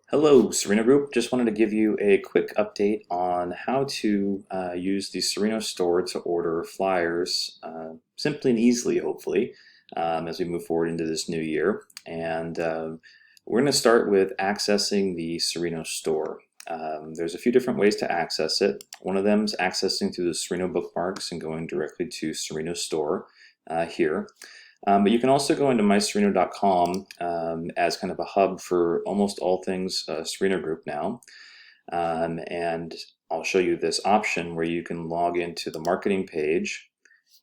Hello, Sereno Group. Just wanted to give you a quick update on how to use the Sereno Store to order flyers simply and easily, hopefully, as we move forward into this new year. And we're going to start with accessing the Sereno Store. There's a few different ways to access it. One of them is accessing through the Sereno bookmarks and going directly to Sereno Store here. But you can also go into mysereno.com as kind of a hub for almost all things Sereno Group now. And I'll show you this option where you can log into the marketing page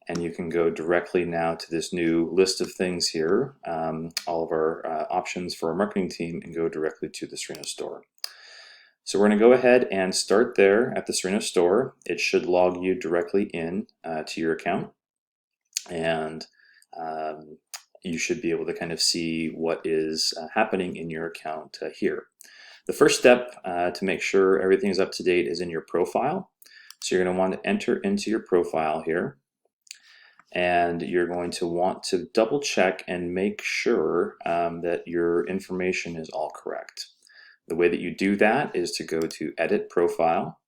and you can go directly now to this new list of things here, all of our options for our marketing team, and go directly to the Sereno Store. So we're going to go ahead and start there at the Sereno Store. It should log you directly in to your account. And you should be able to kind of see what is happening in your account here. The first step to make sure everything is up to date is in your profile. So you're going to want to enter into your profile here, and you're going to want to double check and make sure that your information is all correct. The way that you do that is to go to Edit Profile,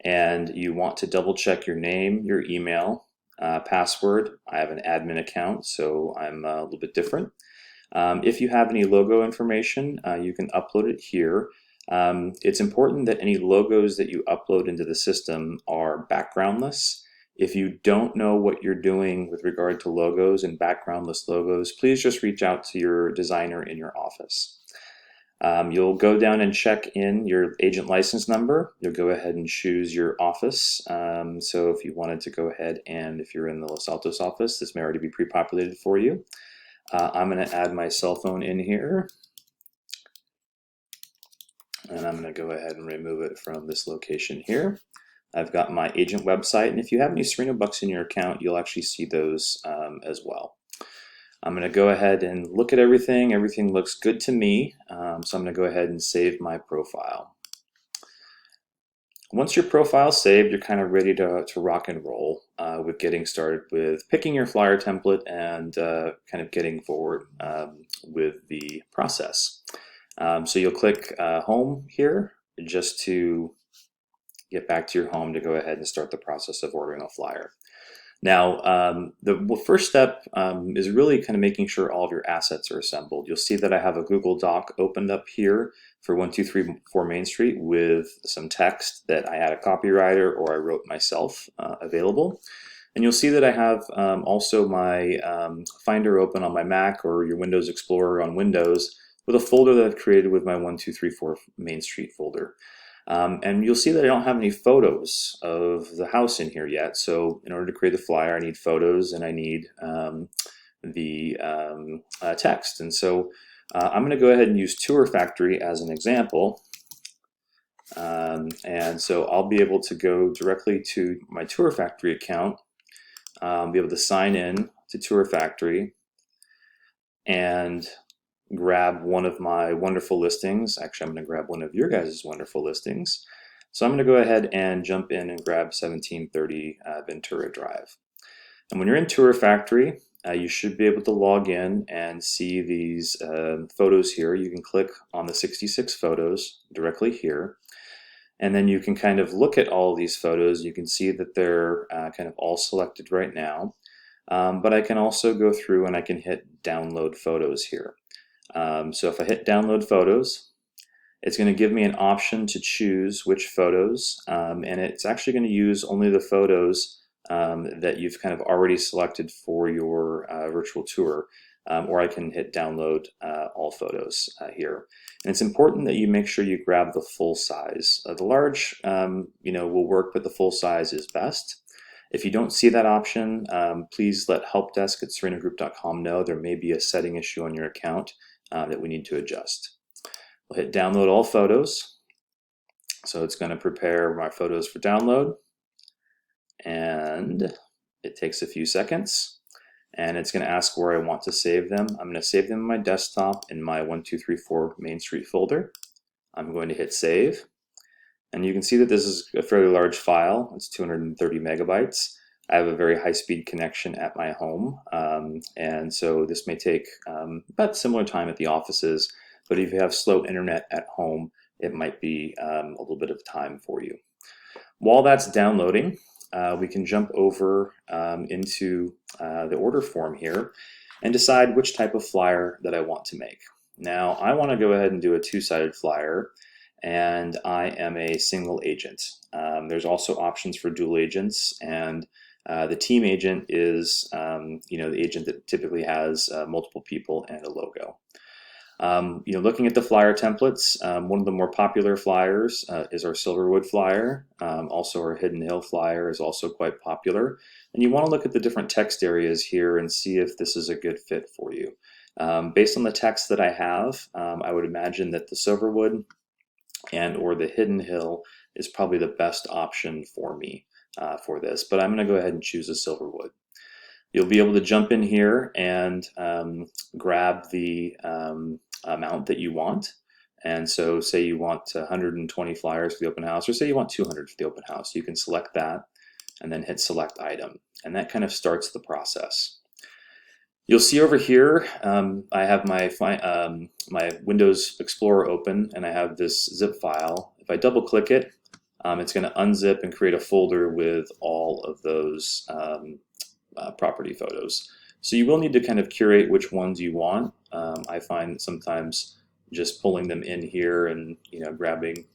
and you want to double check your name, your email, password. I have an admin account, so I'm a little bit different. If you have any logo information, you can upload it here. It's important that any logos that you upload into the system are backgroundless. If you don't know what you're doing with regard to logos and backgroundless logos, please just reach out to your designer in your office. You'll go down and check in your agent license number. You'll go ahead and choose your office. So if you wanted to go ahead and if you're in the Los Altos office, this may already be pre-populated for you. I'm going to add my cell phone in here. And I'm going to go ahead and remove it from this location here. I've got my agent website. And if you have any Sereno bucks in your account, you'll actually see those as well. I'm going to go ahead and look at everything. Everything looks good to me, so I'm going to go ahead and save my profile. Once your profile's saved, you're kind of ready to rock and roll with getting started with picking your flyer template and kind of getting forward with the process. So you'll click Home here just to get back to your home to go ahead and start the process of ordering a flyer. Now, the first step is really kind of making sure all of your assets are assembled. You'll see that I have a Google Doc opened up here for 1234 Main Street with some text that I had a copywriter or I wrote myself available. And you'll see that I have also my Finder open on my Mac or your Windows Explorer on Windows with a folder that I've created with my 1234 Main Street folder. And you'll see that I don't have any photos of the house in here yet. So in order to create the flyer, I need photos and I need the text. And so I'm going to go ahead and use Tour Factory as an example. And so I'll be able to go directly to my Tour Factory account, be able to sign in to Tour Factory and grab one of my wonderful listings. Actually, I'm going to grab one of your guys' wonderful listings. So I'm going to go ahead and jump in and grab 1730 Ventura Drive. And when you're in Tour Factory, you should be able to log in and see these photos here. You can click on the 66 photos directly here. And then you can kind of look at all of these photos. You can see that they're kind of all selected right now. But I can also go through and I can hit download photos here. So if I hit download photos, it's going to give me an option to choose which photos, and it's actually going to use only the photos that you've kind of already selected for your virtual tour, or I can hit download all photos here. And it's important that you make sure you grab the full size. The large, will work, but the full size is best. If you don't see that option, please let helpdesk@serenogroup.com know. There may be a setting issue on your account that we need to adjust. We'll hit download all photos. So it's going to prepare my photos for download. And it takes a few seconds. And it's going to ask where I want to save them. I'm going to save them on my desktop in my 1234 Main Street folder. I'm going to hit save. And you can see that this is a fairly large file. It's 230 megabytes. I have a very high-speed connection at my home, and so this may take about similar time at the offices, but if you have slow internet at home, it might be a little bit of time for you. While that's downloading, we can jump over into the order form here and decide which type of flyer that I want to make. Now, I want to go ahead and do a two-sided flyer, and I am a single agent. There's also options for dual agents, and the team agent is the agent that typically has multiple people and a logo. Looking at the flyer templates, one of the more popular flyers is our Silverwood flyer. Also, our Hidden Hill flyer is also quite popular. And you want to look at the different text areas here and see if this is a good fit for you. Based on the text that I have, I would imagine that the Silverwood or the Hidden Hill is probably the best option for me for this. But I'm going to go ahead and choose a Silverwood. You'll be able to jump in here and grab the amount that you want. And so say you want 120 flyers for the open house, or say you want 200 for the open house. You can select that and then hit select item. And that kind of starts the process. You'll see over here, I have my Windows Explorer open, and I have this zip file. If I double click it, it's going to unzip and create a folder with all of those property photos. So you will need to kind of curate which ones you want. I find that sometimes just pulling them in here and grabbing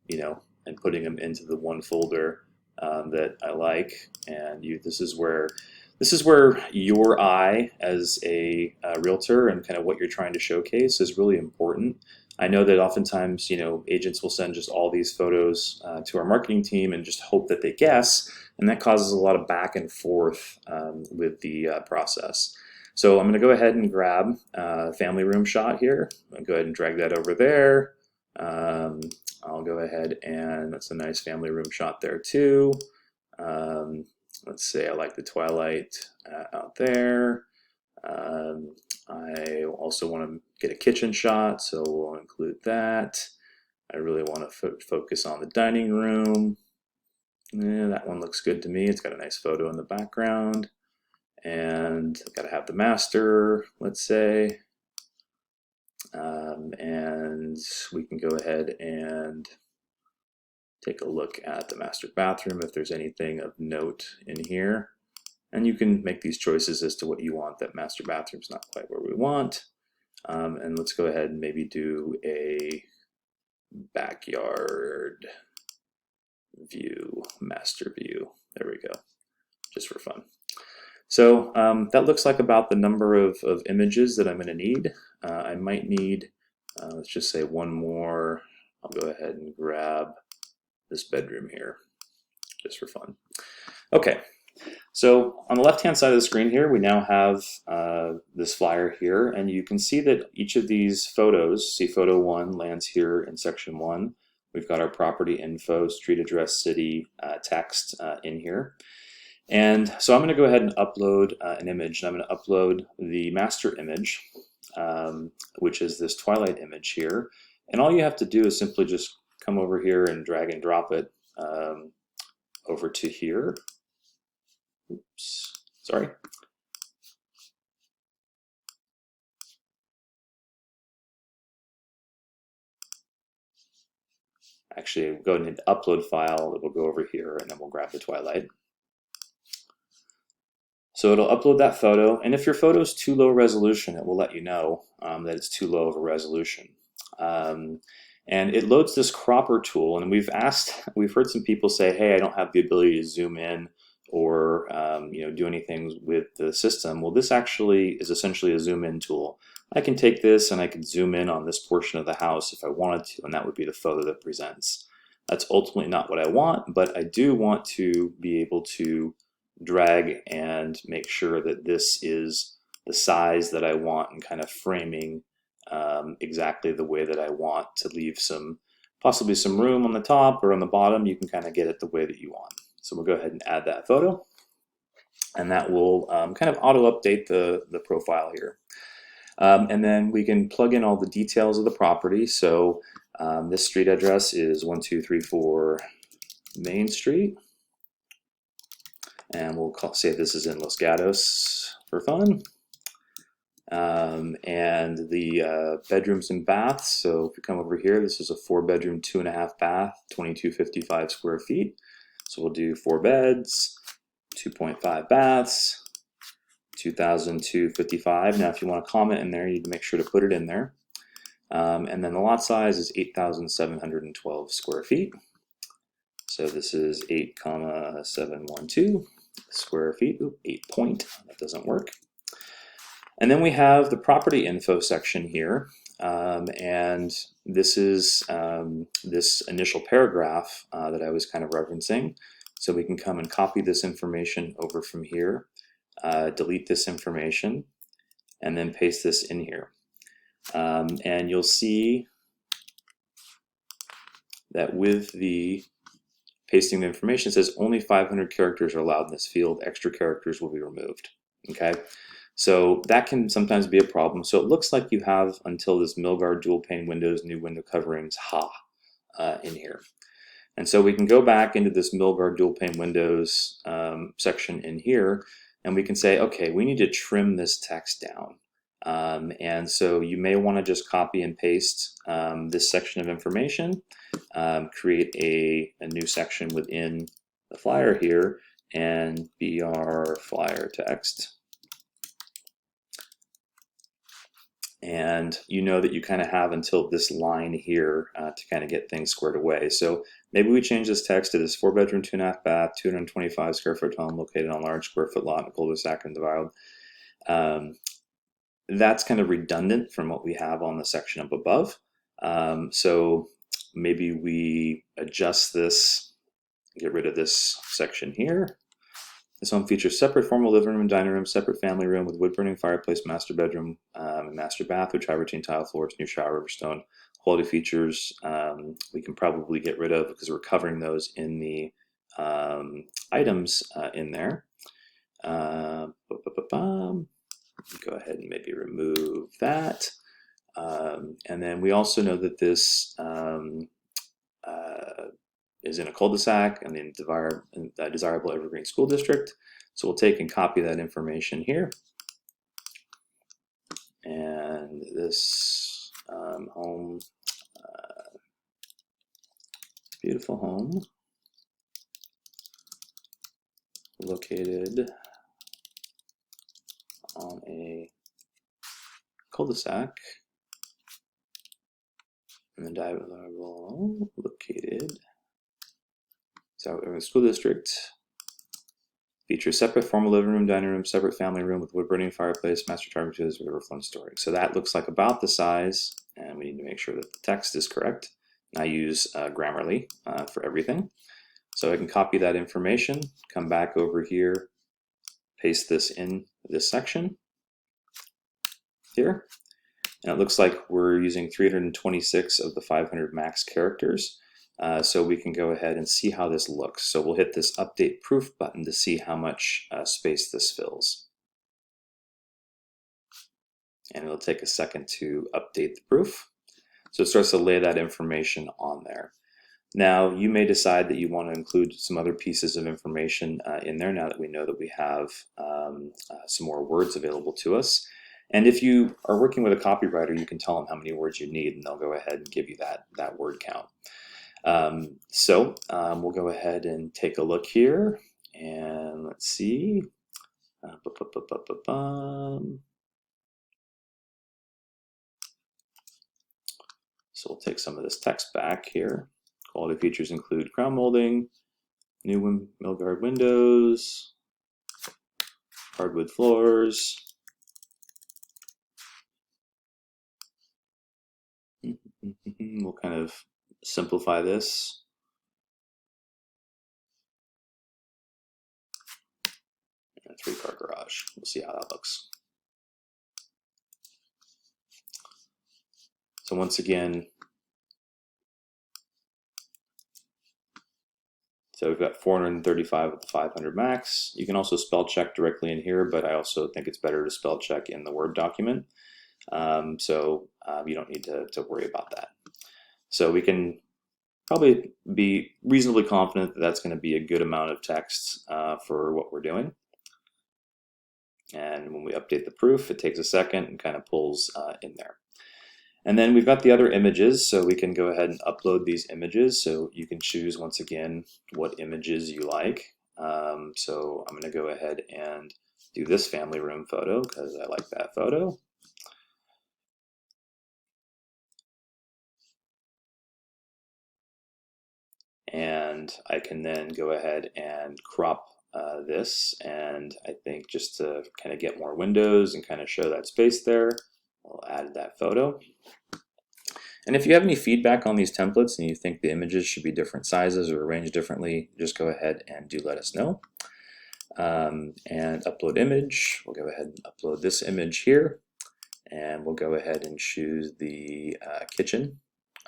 and putting them into the one folder that I like, and this is where your eye as a realtor and kind of what you're trying to showcase is really important. I know that oftentimes agents will send just all these photos to our marketing team and just hope that they guess, and that causes a lot of back and forth with the process. So I'm going to go ahead and grab a family room shot here. I'll go ahead and drag that over there. I'll go ahead and that's a nice family room shot there too. Let's say I like the twilight out there. I also want to get a kitchen shot, so we'll include that. I really want to focus on the dining room. Yeah, that one looks good to me. It's got a nice photo in the background. And I've got to have the master, let's say. And we can go ahead and take a look at the master bathroom if there's anything of note in here. And you can make these choices as to what you want. That master bathroom's not quite where we want. And let's go ahead and maybe do a backyard view, master view. There we go, just for fun. So that looks like about the number of images that I'm going to need. I might need, let's just say one more. I'll go ahead and grab this bedroom here, just for fun. Okay, so on the left-hand side of the screen here, we now have this flyer here, and you can see that each of these photos, see photo 1 lands here in section 1. We've got our property info, street address, city, text in here. And so I'm going to go ahead and upload an image. And I'm going to upload the master image, which is this twilight image here. And all you have to do is simply just come over here and drag and drop it over to here. Oops, sorry. Actually, we'll go ahead and hit the upload file. It will go over here, and then we'll grab the twilight. So it'll upload that photo, and if your photo is too low resolution, it will let you know that it's too low of a resolution. And it loads this cropper tool, and we've heard some people say, hey, I don't have the ability to zoom in or do anything with the system. Well, this actually is essentially a zoom in tool. I can take this and I can zoom in on this portion of the house if I wanted to, and that would be the photo that presents. That's ultimately not what I want, but I do want to be able to drag and make sure that this is the size that I want and kind of framing exactly the way that I want to leave possibly some room on the top or on the bottom. You can kind of get it the way that you want. So we'll go ahead and add that photo, and that will kind of auto-update the profile here. And then we can plug in all the details of the property. So this street address is 1234 Main Street. And we'll say this is in Los Gatos for fun. and the bedrooms and baths. So if we come over here, this is a 4-bedroom, 2.5 bath, 2255 square feet. So we'll do 4 beds, 2.5 baths, 2,255. Now, if you want to comment in there, you need to make sure to put it in there. And then the lot size is 8,712 square feet. So this is 8,712 square feet. Oop, 8 point, that doesn't work. And then we have the property info section here. And this is this initial paragraph that I was kind of referencing. So we can come and copy this information over from here, delete this information, and then paste this in here. And you'll see that with the pasting the information, it says only 500 characters are allowed in this field. Extra characters will be removed. Okay, so that can sometimes be a problem. So it looks like you have until this Milgard dual pane windows, new window coverings, in here. And so we can go back into this Milgard dual pane windows section in here, and we can say, okay, we need to trim this text down. And so you may want to just copy and paste this section of information, create a new section within the flyer here, and BR flyer text. And you know that you kind of have until this line here to kind of get things squared away. So maybe we change this text to this 4-bedroom, 2.5 bath, 225 square foot home located on a large square foot lot in a cul-de-sac in the wild. That's kind of redundant from what we have on the section up above. So maybe we adjust this, get rid of this section here. This home features separate formal living room and dining room, separate family room with wood-burning fireplace, master bedroom, and master bath with travertine tile floors, new shower, Riverstone. Quality features we can probably get rid of because we're covering those in the items in there. Go ahead and maybe remove that. And then we also know that this is in a cul-de-sac and in the desirable evergreen school district. So we'll take and copy that information here. And this home, beautiful home, located on a cul-de-sac and the desirable located school district. Features separate formal living room, dining room, separate family room with wood-burning fireplace, master travertines, with overflow storage. So that looks like about the size, and we need to make sure that the text is correct. I use Grammarly for everything. So I can copy that information, come back over here, paste this in this section here. And it looks like we're using 326 of the 500 max characters. So we can go ahead and see how this looks. So we'll hit this update proof button to see how much space this fills. And it'll take a second to update the proof. So it starts to lay that information on there. Now you may decide that you want to include some other pieces of information in there now that we know that we have some more words available to us. And if you are working with a copywriter, you can tell them how many words you need and they'll go ahead and give you that word count. We'll go ahead and take a look here and let's see. So we'll take some of this text back here. Quality features include crown molding, new Milgard windows, hardwood floors. We'll kind of simplify this. And a 3-car garage. We'll see how that looks. So once again, so we've got 435 with the 500 max. You can also spell check directly in here, but I also think it's better to spell check in the Word document. You don't need to worry about that. So we can probably be reasonably confident that that's going to be a good amount of text for what we're doing. And when we update the proof, it takes a second and kind of pulls in there. And then we've got the other images, so we can go ahead and upload these images. So you can choose, once again, what images you like. So I'm going to go ahead and do this family room photo because I like that photo. And I can then go ahead and crop this, and I think just to kind of get more windows and kind of show that space there, I'll add that photo. And if you have any feedback on these templates and you think the images should be different sizes or arranged differently, just go ahead and do let us know. And upload image, we'll go ahead and upload this image here, and we'll go ahead and choose the kitchen,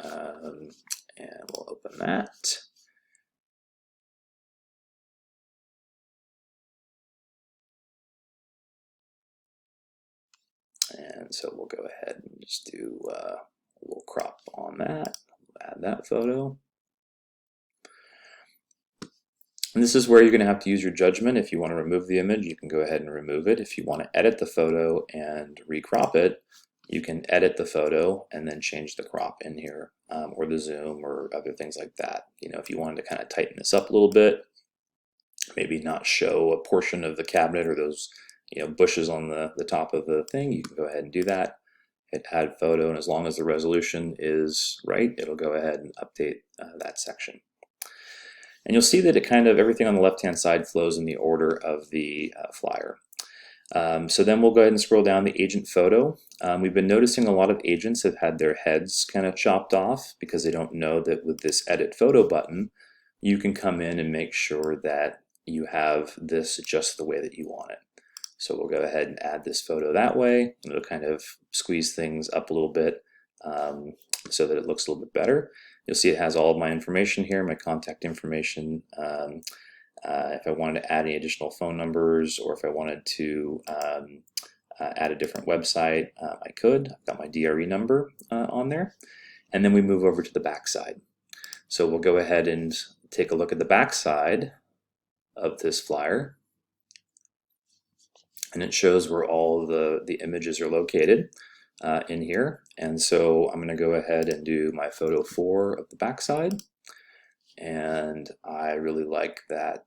and we'll open that. And so we'll go ahead and just do a little crop on that, add that photo. And this is where you're going to have to use your judgment. If you want to remove the image, you can go ahead and remove it. If you want to edit the photo and recrop it, you can edit the photo and then change the crop in here, or the zoom or other things like that. You know, if you wanted to kind of tighten this up a little bit, maybe not show a portion of the cabinet or those, you know, bushes on the top of the thing, you can go ahead and do that. Hit add photo, and as long as the resolution is right, it'll go ahead and update that section. And you'll see that it kind of, everything on the left-hand side flows in the order of the flyer. So then we'll go ahead and scroll down the agent photo. We've been noticing a lot of agents have had their heads kind of chopped off because they don't know that with this edit photo button, you can come in and make sure that you have this just the way that you want it. So we'll go ahead and add this photo that way. It'll kind of squeeze things up a little bit so that it looks a little bit better. You'll see it has all of my information here, my contact information. If I wanted to add any additional phone numbers, or if I wanted to add a different website, I could. I've got my DRE number on there. And then we move over to the back side. So we'll go ahead and take a look at the back side of this flyer. And it shows where all the images are located in here. And so I'm going to go ahead and do my photo 4 of the backside. And I really like that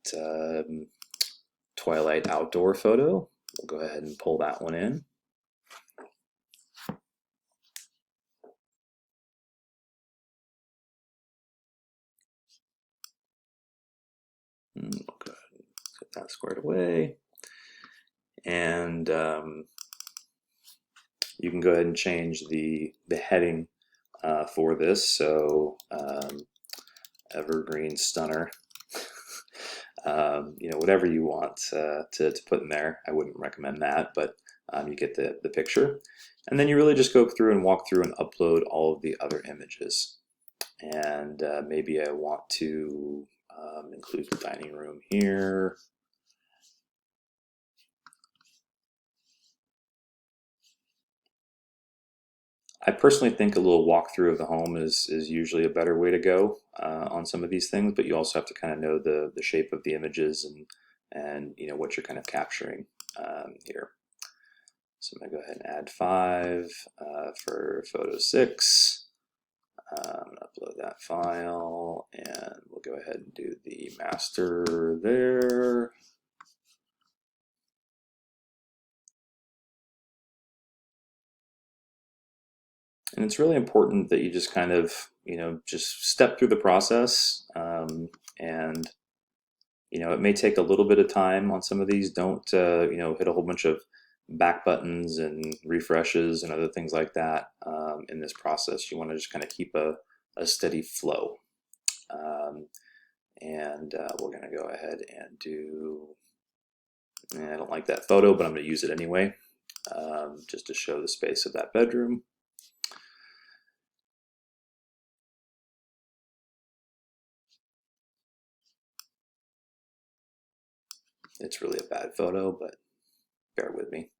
Twilight outdoor photo. We'll go ahead and pull that one in. We'll go ahead and get that squared away. And you can go ahead and change the heading for this. So Evergreen Stunner. You know, whatever you want to put in there. I wouldn't recommend that, but you get the picture. And then you really just go through and walk through and upload all of the other images. And maybe I want to include the dining room here. I personally think a little walkthrough of the home is usually a better way to go on some of these things, but you also have to kind of know the shape of the images and you know what you're kind of capturing here. So I'm going to go ahead and add 5 for photo 6. Upload that file, and we'll go ahead and do the master there. And it's really important that you just kind of, you know, just step through the process. And, you know, it may take a little bit of time on some of these. Don't, you know, hit a whole bunch of back buttons and refreshes and other things like that in this process. You want to just kind of keep a steady flow. And we're going to go ahead and do, I don't like that photo, but I'm going to use it anyway, just to show the space of that bedroom. It's really a bad photo, but bear with me.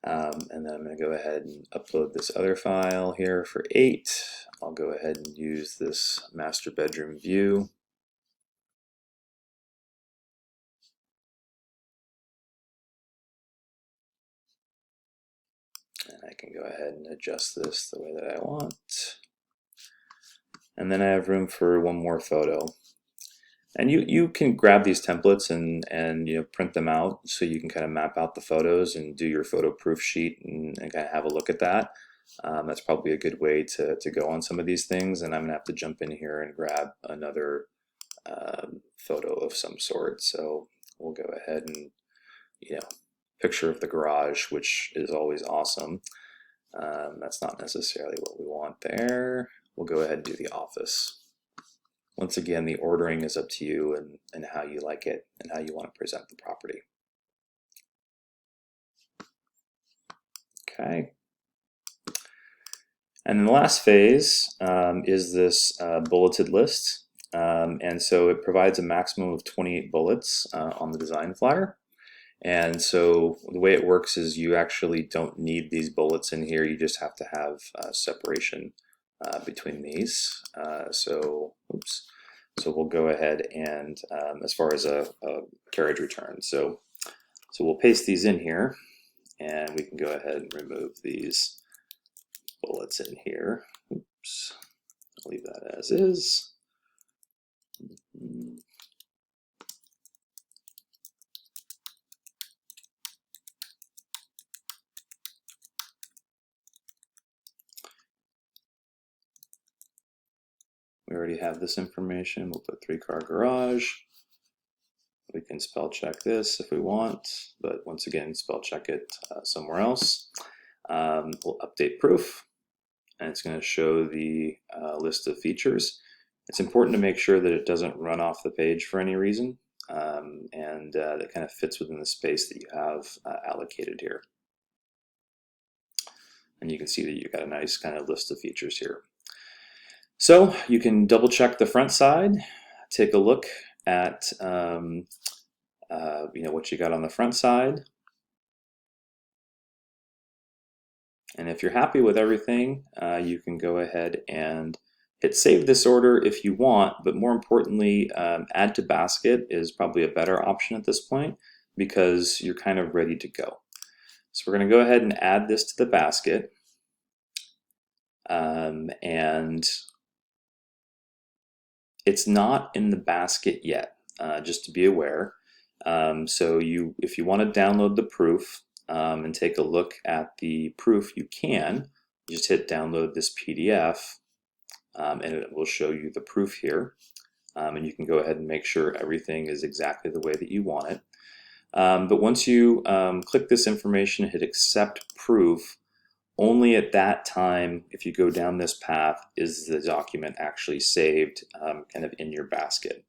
And then I'm going to go ahead and upload this other file here for 8. I'll go ahead and use this master bedroom view. I can go ahead and adjust this the way that I want. And then I have room for one more photo. And you can grab these templates and print them out so you can kind of map out the photos and do your photo proof sheet and kind of have a look at that. That's probably a good way to go on some of these things. And I'm gonna have to jump in here and grab another photo of some sort. So we'll go ahead and, picture of the garage, which is always awesome. That's not necessarily what we want there. We'll go ahead and do the office. Once again, the ordering is up to you and how you like it and how you want to present the property. Okay. And then the last phase is this bulleted list. And so it provides a maximum of 28 bullets on the design flyer. And so the way it works is you actually don't need these bullets in here. You just have to have separation between these. So we'll go ahead and as far as a carriage return. So we'll paste these in here and we can go ahead and remove these bullets in here. Oops, I'll leave that as is. We already have this information. We'll put 3-car garage. We can spell check this if we want, but once again, spell check it somewhere else. We'll update proof, and it's going to show the list of features. It's important to make sure that it doesn't run off the page for any reason, and that kind of fits within the space that you have allocated here. And you can see that you've got a nice kind of list of features here. So you can double check the front side, take a look at what you got on the front side. And if you're happy with everything, you can go ahead and hit save this order if you want, but more importantly, add to basket is probably a better option at this point because you're kind of ready to go. So we're going to go ahead and add this to the basket. And it's not in the basket yet, just to be aware. So if you want to download the proof and take a look at the proof, you can. Just hit download this PDF and it will show you the proof here. And you can go ahead and make sure everything is exactly the way that you want it. But once you click this information and hit accept proof, only at that time, if you go down this path, is the document actually saved kind of in your basket.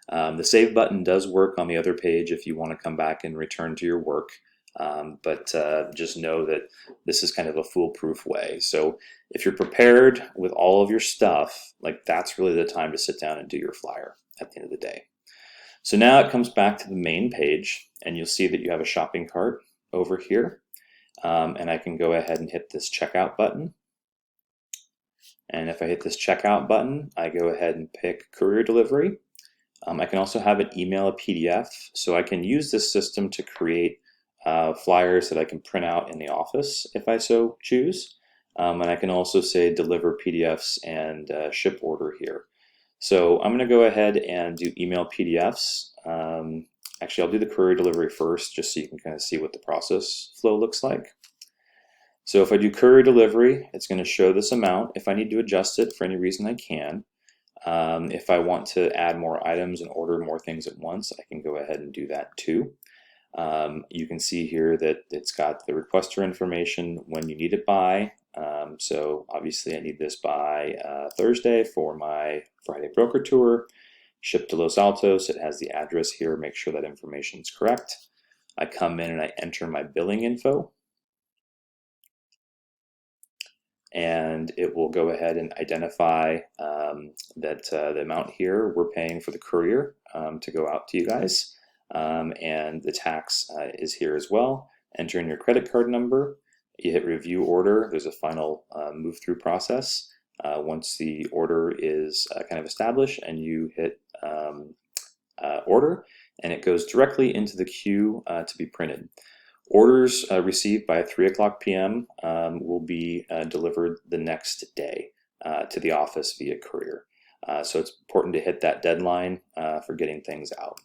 The save button does work on the other page if you want to come back and return to your work, but just know that this is kind of a foolproof way. So if you're prepared with all of your stuff, like that's really the time to sit down and do your flyer at the end of the day. So now it comes back to the main page and you'll see that you have a shopping cart over here. And I can go ahead and hit this checkout button. And if I hit this checkout button, I go ahead and pick Courier Delivery. I can also have it email a PDF, so I can use this system to create flyers that I can print out in the office if I so choose. And I can also say deliver PDFs and ship order here. So I'm going to go ahead and do email PDFs. Actually, I'll do the Courier Delivery first, just so you can kind of see what the process flow looks like. So if I do Courier Delivery, it's going to show this amount. If I need to adjust it for any reason, I can. If I want to add more items and order more things at once, I can go ahead and do that too. You can see here that it's got the requester information when you need it by. So obviously I need this by Thursday for my Friday broker tour. Shipped to Los Altos, it has the address here, make sure that information is correct. I come in and I enter my billing info. And it will go ahead and identify that the amount here we're paying for the courier to go out to you guys. And the tax is here as well. Enter in your credit card number. You hit review order. There's a final move through process. Once the order is kind of established and you hit order, and it goes directly into the queue to be printed. Orders received by 3 o'clock p.m. Will be delivered the next day to the office via courier. So it's important to hit that deadline for getting things out.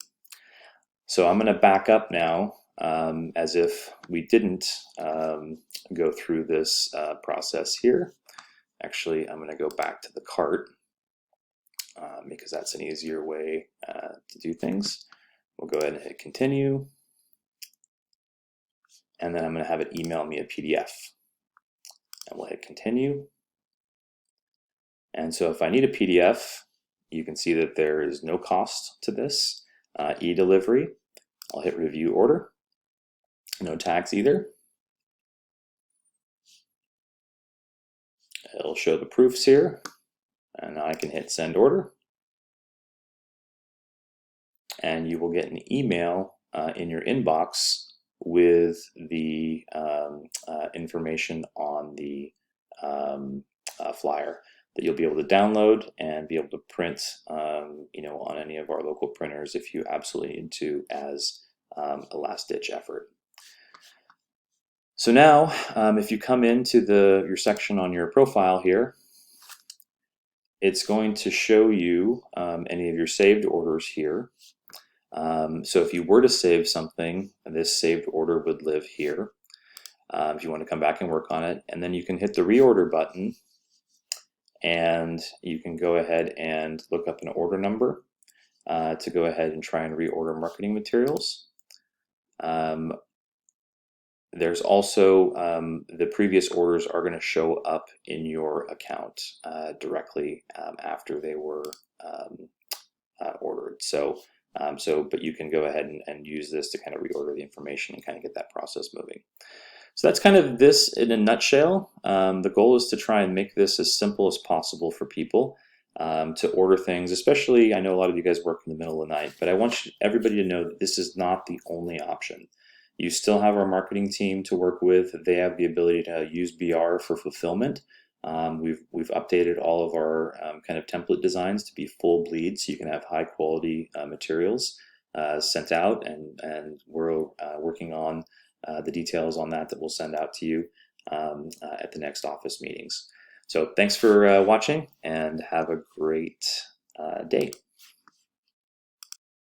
So I'm going to back up now as if we didn't go through this process here. Actually, I'm going to go back to the cart because that's an easier way to do things. We'll go ahead and hit continue. And then I'm going to have it email me a PDF. And we'll hit continue. And so if I need a PDF, you can see that there is no cost to this. E-delivery, I'll hit review order. No tax either. It'll show the proofs here. And I can hit send order. And you will get an email in your inbox with the information on the flyer that you'll be able to download and be able to print on any of our local printers if you absolutely need to as a last-ditch effort. So now if you come into your section on your profile here, it's going to show you any of your saved orders here. So if you were to save something, this saved order would live here. If you want to come back and work on it, and then you can hit the reorder button and you can go ahead and look up an order number to go ahead and try and reorder marketing materials. There's also the previous orders are going to show up in your account directly after they were ordered. But you can go ahead and use this to kind of reorder the information and kind of get that process moving. So that's kind of this in a nutshell. The goal is to try and make this as simple as possible for people to order things, especially I know a lot of you guys work in the middle of the night, but I want everybody to know that this is not the only option. You still have our marketing team to work with. They have the ability to use BR for fulfillment. We've updated all of our kind of template designs to be full bleed, so you can have high quality materials sent out, and we're working on the details on that we'll send out to you at the next office meetings. So thanks for watching and have a great day.